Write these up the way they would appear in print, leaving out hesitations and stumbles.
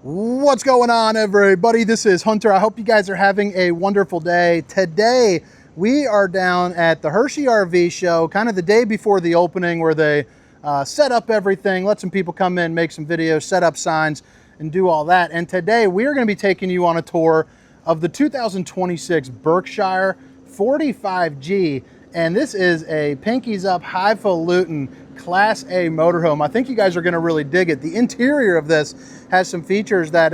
What's going on, everybody? This is Hunter. I hope you guys are having a wonderful day. Today we are down at the Hershey RV show, kind of the day before the opening, where they set up everything, let some people come in, make some videos, set up signs, and do all that. And today we are going to be taking you on a tour of the 2026 Berkshire 45G. And this is a pinkies up, highfalutin Class A motorhome. I think you guys are going to really dig it. The interior of this has some features that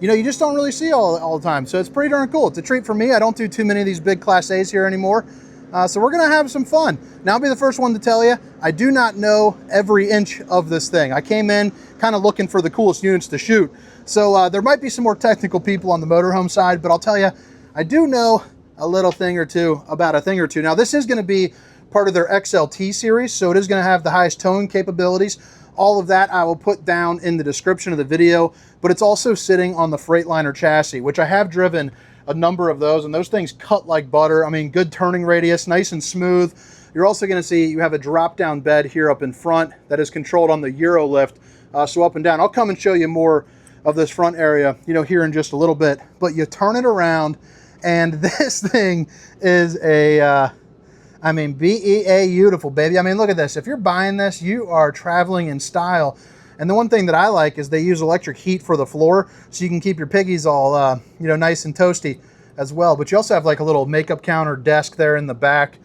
you know, you just don't really see all the time. So it's pretty darn cool. It's a treat for me. I don't do too many of these big Class A's here anymore. So we're going to have some fun. Now, I'll be the first one to tell you, I do not know every inch of this thing. I came in kind of looking for the coolest units to shoot. So there might be some more technical people on the motorhome side, but I'll tell you, I do know a little thing or two about a thing or two. Now, this is going to be part of their XLT series, so it is going to have the highest towing capabilities. All of that I will put down in the description of the video, but it's also sitting on the Freightliner chassis, which I have driven a number of those, and those things cut like butter. I mean, good turning radius, nice and smooth. You're also going to see you have a drop-down bed here up in front that is controlled on the Euro lift, so up and down. I'll come and show you more of this front area, you know, here in just a little bit. But you turn it around, and this thing is a I mean, beautiful, baby. I mean, look at this. If you're buying this, you are traveling in style. And the one thing that I like is they use electric heat for the floor, so you can keep your piggies all, you know, nice and toasty as well. But you also have like a little makeup counter desk there in the back.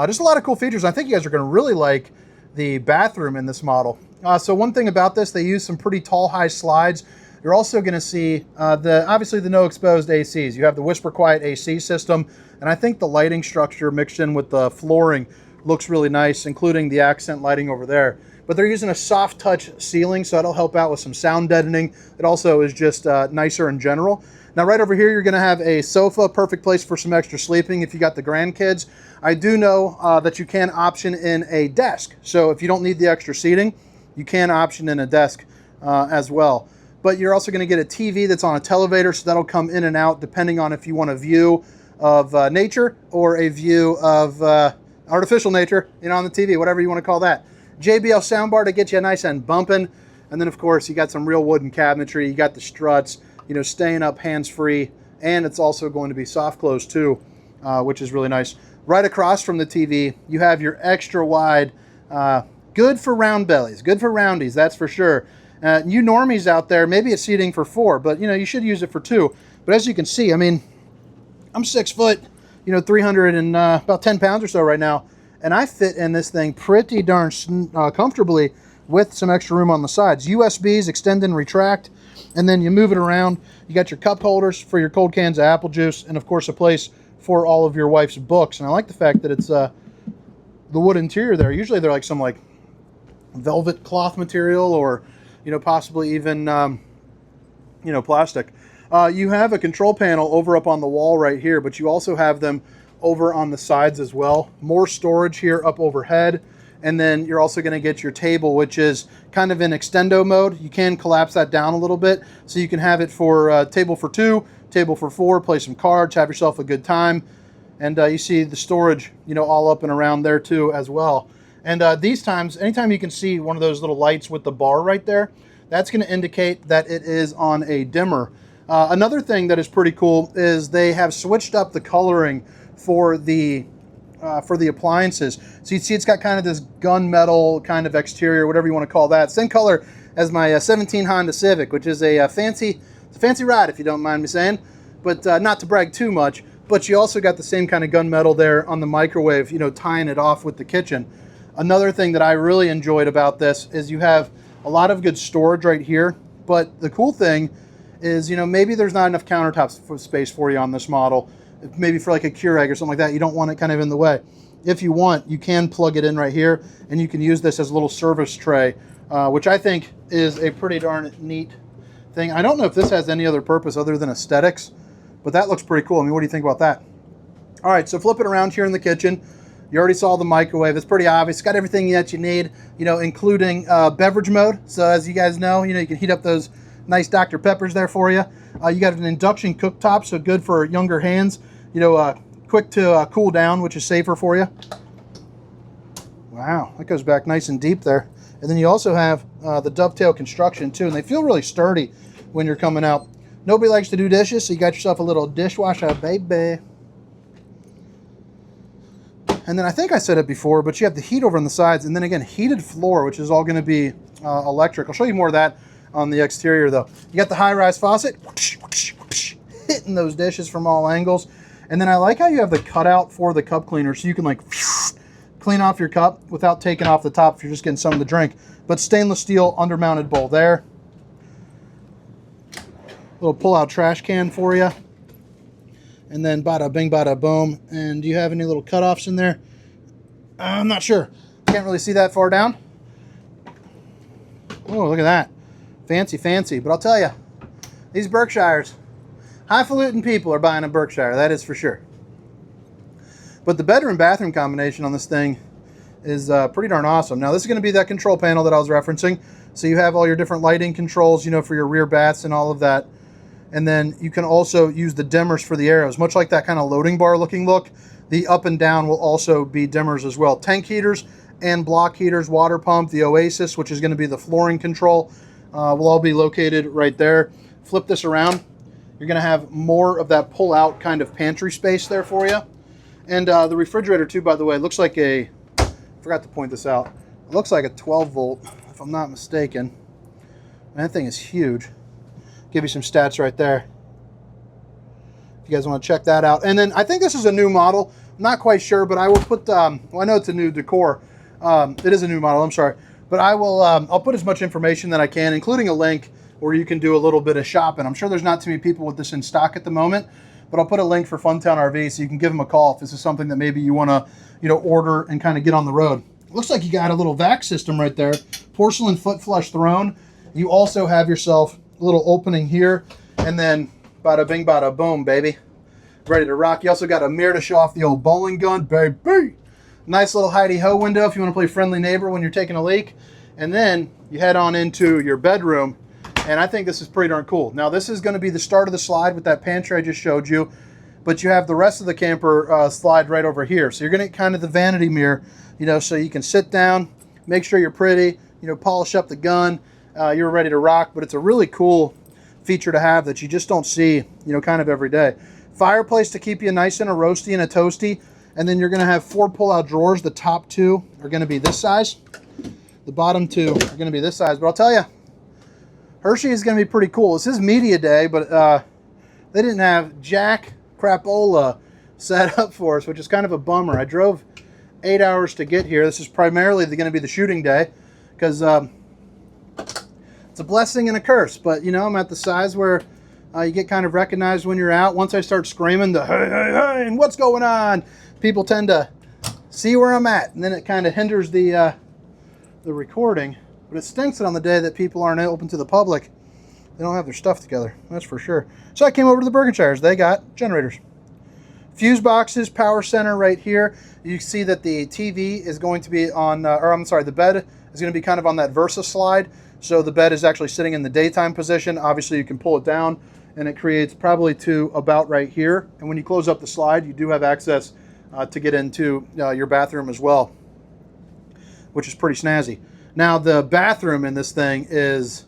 Just a lot of cool features. I think you guys are going to really like the bathroom in this model. So one thing about this, they use some pretty tall, high slides. You're also going to see obviously the no exposed ACs. You have the Whisper Quiet AC system, and I think the lighting structure mixed in with the flooring looks really nice, including the accent lighting over there. But they're using a soft touch ceiling, so that'll help out with some sound deadening. It also is just nicer in general. Now, right over here, you're going to have a sofa, perfect place for some extra sleeping if you got the grandkids. I do know that you can option in a desk, so if you don't need the extra seating, you can option in a desk as well. But you're also going to get a TV that's on a televator, so that'll come in and out depending on if you want a view of nature or a view of artificial nature, you know, on the TV, whatever you want to call that. JBL soundbar to get you nice and bumping. And then, of course, you got some real wooden cabinetry. You got the struts, you know, staying up hands-free. And it's also going to be soft close too, which is really nice. Right across from the TV, you have your extra wide, good for round bellies, good for roundies, that's for sure. You normies out there, maybe it's seating for 4, but you know, you should use it for 2. But as you can see, I mean, I'm 6 foot, you know, 300 and about 10 pounds or so right now, and I fit in this thing pretty darn comfortably with some extra room on the sides. USBs, extend and retract, and then you move it around. You got your cup holders for your cold cans of apple juice, and of course a place for all of your wife's books. And I like the fact that it's the wood interior there. Usually they're like some like velvet cloth material, or you know, possibly even, you know, plastic. You have a control panel over up on the wall right here, but you also have them over on the sides as well. More storage here up overhead. And then you're also going to get your table, which is kind of in extendo mode. You can collapse that down a little bit, so you can have it for table for 2, table for 4, play some cards, have yourself a good time. And you see the storage, you know, all up and around there too as well. And these times, anytime you can see one of those little lights with the bar right there, that's going to indicate that it is on a dimmer. Another thing that is pretty cool is they have switched up the coloring for the appliances. So you see it's got kind of this gunmetal kind of exterior, whatever you want to call that. Same color as my 17 Honda Civic, which is a fancy ride, if you don't mind me saying. But not to brag too much, but you also got the same kind of gunmetal there on the microwave, you know, tying it off with the kitchen. Another thing that I really enjoyed about this is you have a lot of good storage right here, but the cool thing is, you know, maybe there's not enough countertop space for you on this model, maybe for like a Keurig or something like that. You don't want it kind of in the way. If you want, you can plug it in right here, and you can use this as a little service tray, which I think is a pretty darn neat thing. I don't know if this has any other purpose other than aesthetics, but that looks pretty cool. I mean, what do you think about that? All right, so flip it around here in the kitchen. You already saw the microwave. It's pretty obvious. It's got everything that you need, you know, including beverage mode. So as you guys know, you know, you can heat up those nice Dr. Peppers there for you. You got an induction cooktop, so good for younger hands. You know, quick to cool down, which is safer for you. Wow, that goes back nice and deep there. And then you also have the dovetail construction too, and they feel really sturdy when you're coming out. Nobody likes to do dishes, so you got yourself a little dishwasher, baby. And then I think I said it before, but you have the heat over on the sides, and then again, heated floor, which is all going to be electric. I'll show you more of that on the exterior, though. You got the high-rise faucet, whoosh, whoosh, whoosh, hitting those dishes from all angles. And then I like how you have the cutout for the cup cleaner, so you can like clean off your cup without taking off the top if you're just getting some of the drink. But stainless steel undermounted bowl there. Little pull-out trash can for you. And then bada bing, bada boom. And do you have any little cutoffs in there? I'm not sure. Can't really see that far down. Oh, look at that. Fancy, fancy. But I'll tell you, these Berkshires, highfalutin people are buying a Berkshire. That is for sure. But the bedroom-bathroom combination on this thing is pretty darn awesome. Now, this is going to be that control panel that I was referencing. So you have all your different lighting controls, you know, for your rear baths and all of that. And then you can also use the dimmers for the arrows, much like that kind of loading bar looking look. The up and down will also be dimmers as well. Tank heaters and block heaters, water pump, the Oasis, which is going to be the flooring control, will all be located right there. Flip this around. You're going to have more of that pull-out kind of pantry space there for you. And the refrigerator too, by the way, looks like a, I forgot to point this out, it looks like a 12 volt, if I'm not mistaken. And that thing is huge. Give you some stats right there if you guys want to check that out. And then I think this is a new model. I'm not quite sure, but I will put, well, I know it's a new decor. It is a new model, I'm sorry. But I will, I'll put as much information that I can, including a link where you can do a little bit of shopping. I'm sure there's not too many people with this in stock at the moment, but I'll put a link for Funtown RV so you can give them a call if this is something that maybe you want to, you know, order and kind of get on the road. Looks like you got a little vac system right there. Porcelain foot flush throne. You also have yourself a little opening here, and then bada bing, bada boom, baby. Ready to rock. You also got a mirror to show off the old bowling gun, baby. Nice little hidey-ho window if you want to play friendly neighbor when you're taking a leak. And then you head on into your bedroom, and I think this is pretty darn cool. Now, this is going to be the start of the slide with that pantry I just showed you, but you have the rest of the camper slide right over here. So you're going to get kind of the vanity mirror, you know, so you can sit down, make sure you're pretty, you know, polish up the gun. You're ready to rock, but it's a really cool feature to have that you just don't see, you know, kind of every day. Fireplace to keep you nice and a roasty and a toasty. And then you're going to have 4 pull-out drawers. The top 2 are going to be this size. The bottom 2 are going to be this size. But I'll tell you, Hershey is going to be pretty cool. This is media day, but they didn't have jack crapola set up for us, which is kind of a bummer. I drove 8 hours to get here. This is primarily going to be the shooting day because it's a blessing and a curse. But, you know, I'm at the size where you get kind of recognized when you're out. Once I start screaming the hey, hey, hey, and what's going on, people tend to see where I'm at, and then it kind of hinders the recording. But it stinks that on the day that people aren't open to the public, they don't have their stuff together. That's for sure. So I came over to the Berkshires. They got generators, fuse boxes, power center right here. You see that the TV is going to be on, or I'm sorry, the bed is going to be kind of on that Versa slide. So the bed is actually sitting in the daytime position. Obviously, you can pull it down, and it creates probably to about right here. And when you close up the slide, you do have access to get into your bathroom as well, which is pretty snazzy. Now, the bathroom in this thing is,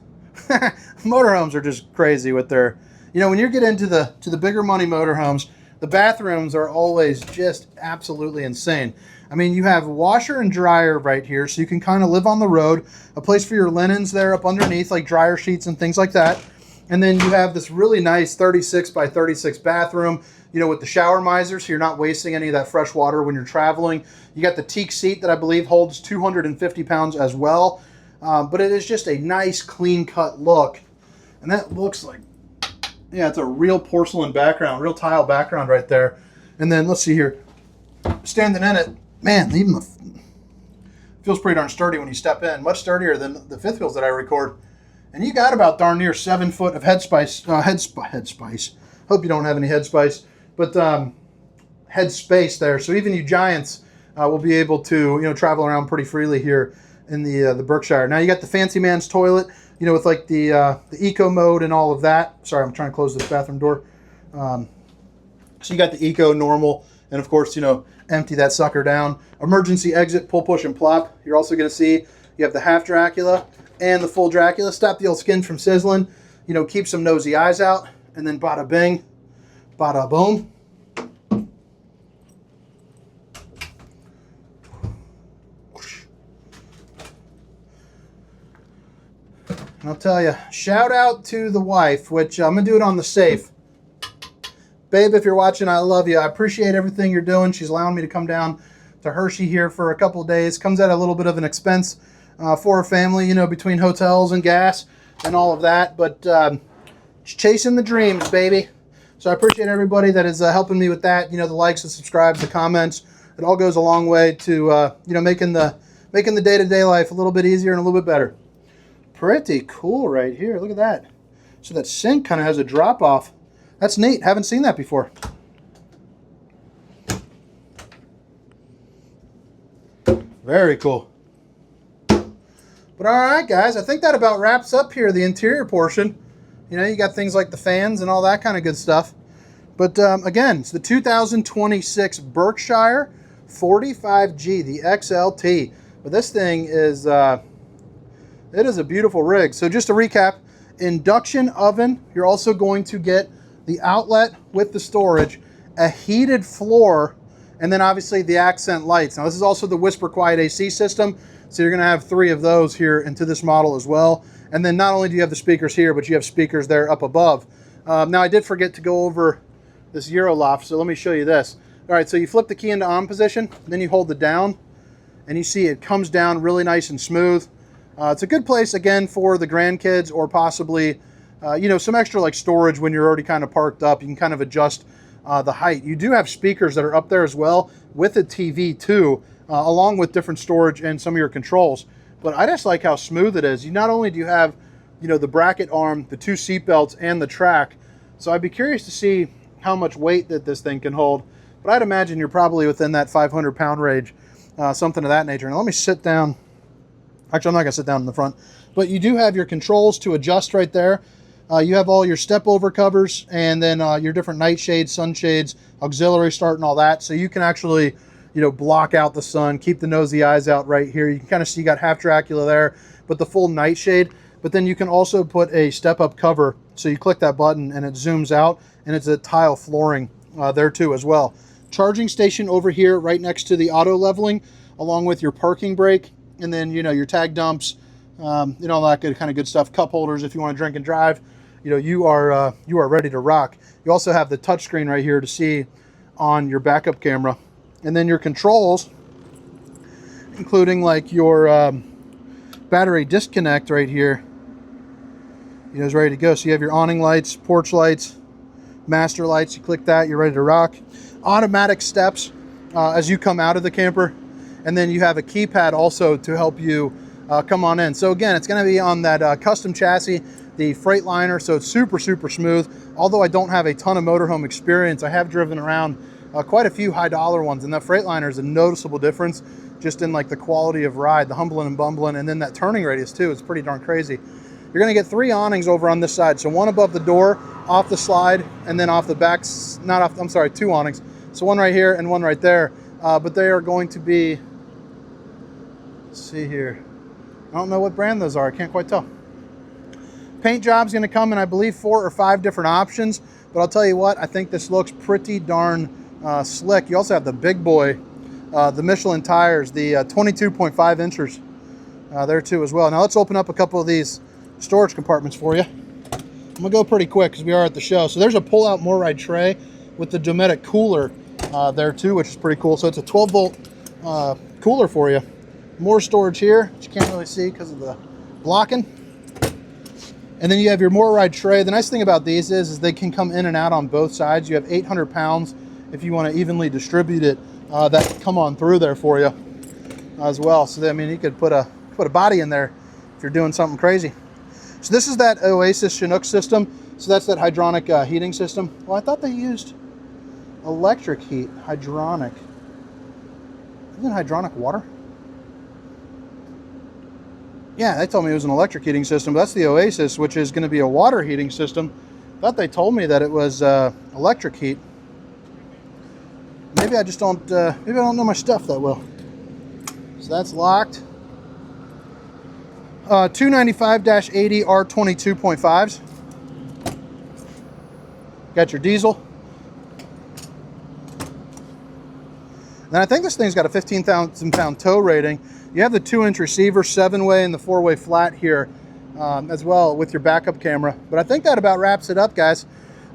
motorhomes are just crazy with their, you know, when you get into the bigger money motorhomes, the bathrooms are always just absolutely insane. I mean, you have washer and dryer right here, so you can kind of live on the road, a place for your linens there up underneath, like dryer sheets and things like that. And then you have this really nice 36 by 36 bathroom, you know, with the shower misers, so you're not wasting any of that fresh water when you're traveling. You got the teak seat that I believe holds 250 pounds as well. But it is just a nice, clean-cut look. And that looks like, yeah, it's a real porcelain background, real tile background right there. And then, let's see here, standing in it, man, even the feels pretty darn sturdy when you step in. Much sturdier than the fifth wheels that I record. And you got about darn near 7 foot of head space. Hope you don't have any head space, but head space there. So even you giants will be able to, you know, travel around pretty freely here in the Berkshire. Now you got the fancy man's toilet, you know, with like the eco mode and all of that. Sorry, I'm trying to close this bathroom door. So you got the eco, normal, and of course, you know, empty that sucker down. Emergency exit, pull, push, and plop. You're also going to see you have the half Dracula and the full Dracula. Stop the old skin from sizzling. you know, keep some nosy eyes out, and then bada bing, bada boom. And I'll tell you, shout out to the wife, which I'm going to do it on the safe. Babe, if you're watching, I love you. I appreciate everything you're doing. She's allowing me to come down to Hershey here for a couple of days. Comes at a little bit of an expense for a family, you know, between hotels and gas and all of that. But chasing the dreams, baby. So I appreciate everybody that is helping me with that. You know, the likes, the subscribes, the comments. It all goes a long way to, you know, making the day-to-day life a little bit easier and a little bit better. Pretty cool right here. Look at that. So that sink kind of has a drop-off. That's neat. Haven't seen that before. Very cool. But all right, guys, I think that about wraps up here the interior portion. You know, you got things like the fans and all that kind of good stuff. But again, it's the 2026 Berkshire 45G, the XLT. But this thing is, it is a beautiful rig. So just to recap, induction oven. You're also going to get the outlet with the storage, a heated floor, and then obviously the accent lights. Now this is also the Whisper Quiet AC system, so you're going to have 3 of those here into this model as well. And then not only do you have the speakers here, but you have speakers there up above. Now I did forget to go over this Euro loft, so let me show you this. All right, so you flip the key into on position, then you hold it down, and you see it comes down really nice and smooth. It's a good place, again, for the grandkids or possibly you know, some extra like storage when you're already kind of parked up. You can kind of adjust the height. You do have speakers that are up there as well with a TV too, along with different storage and some of your controls. But I just like how smooth it is. You not only do you have, you know, the bracket arm, the 2 seat belts, and the track. So I'd be curious to see how much weight that this thing can hold. But I'd imagine you're probably within that 500-pound range, something of that nature. Now let me sit down. Actually, I'm not going to sit down in the front. But you do have your controls to adjust right there. You have all your step over covers and then your different night shades, sunshades, auxiliary start and all that. So you can actually, you know, block out the sun, keep the nosy eyes out right here. You can kind of see you got half Dracula there, but the full nightshade. But then you can also put a step up cover. So you click that button and it zooms out, and it's a tile flooring there too as well. Charging station over here right next to the auto leveling, along with your parking brake, and then, you know, your tag dumps, you know, all that kind of good stuff. Cup holders if you want to drink and drive. You know, you are ready to rock. You also have the touchscreen right here to see on your backup camera, and then your controls, including like your battery disconnect right here. You know, is ready to go. So you have your awning lights, porch lights, master lights. You click that, you're ready to rock. Automatic steps as you come out of the camper, and then you have a keypad also to help you come on in. So again, it's going to be on that custom chassis, the Freightliner, so it's super, super smooth. Although I don't have a ton of motorhome experience, I have driven around quite a few high dollar ones, and that Freightliner is a noticeable difference just in like the quality of ride, the humbling and bumbling, and then that turning radius too. It's pretty darn crazy. You're going to get 3 awnings over on this side. So one above the door, off the slide, and then off the back, not off, I'm sorry, 2 awnings. So one right here and one right there. But they are going to be, let's see here. I don't know what brand those are. I can't quite tell. Paint job's going to come in, I believe, 4 or 5 different options. But I'll tell you what, I think this looks pretty darn slick. You also have the big boy, the Michelin tires, the 22.5 inches there too as well. Now let's open up a couple of these storage compartments for you. I'm going to go pretty quick because we are at the show. So there's a pull-out Moride tray with the Dometic cooler there too, which is pretty cool. So it's a 12-volt cooler for you. More storage here, which you can't really see because of the blocking. And then you have your Moride tray. The nice thing about these is they can come in and out on both sides. You have 800 pounds if you want to evenly distribute it that come on through there for you as well. So I mean, you could put a body in there if you're doing something crazy. So this is that Oasis Chinook system. So that's that hydronic heating system. Well, I thought they used electric heat. Hydronic. Isn't it hydronic water? Yeah, they told me it was an electric heating system, but that's the Oasis, which is going to be a water heating system. I thought they told me that it was electric heat. Maybe I just don't, maybe I don't know my stuff that well. So that's locked. 295-80 R22.5s. Got your diesel. And I think this thing's got a 15,000 pound tow rating. You have the 2-inch receiver, 7-way, and the 4-way flat here as well with your backup camera. But I think that about wraps it up, guys.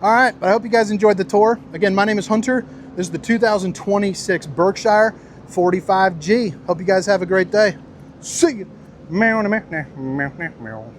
All right, but I hope you guys enjoyed the tour. Again, my name is Hunter. This is the 2026 Berkshire 45G. Hope you guys have a great day. See you. Meow, meow, meow, meow, meow.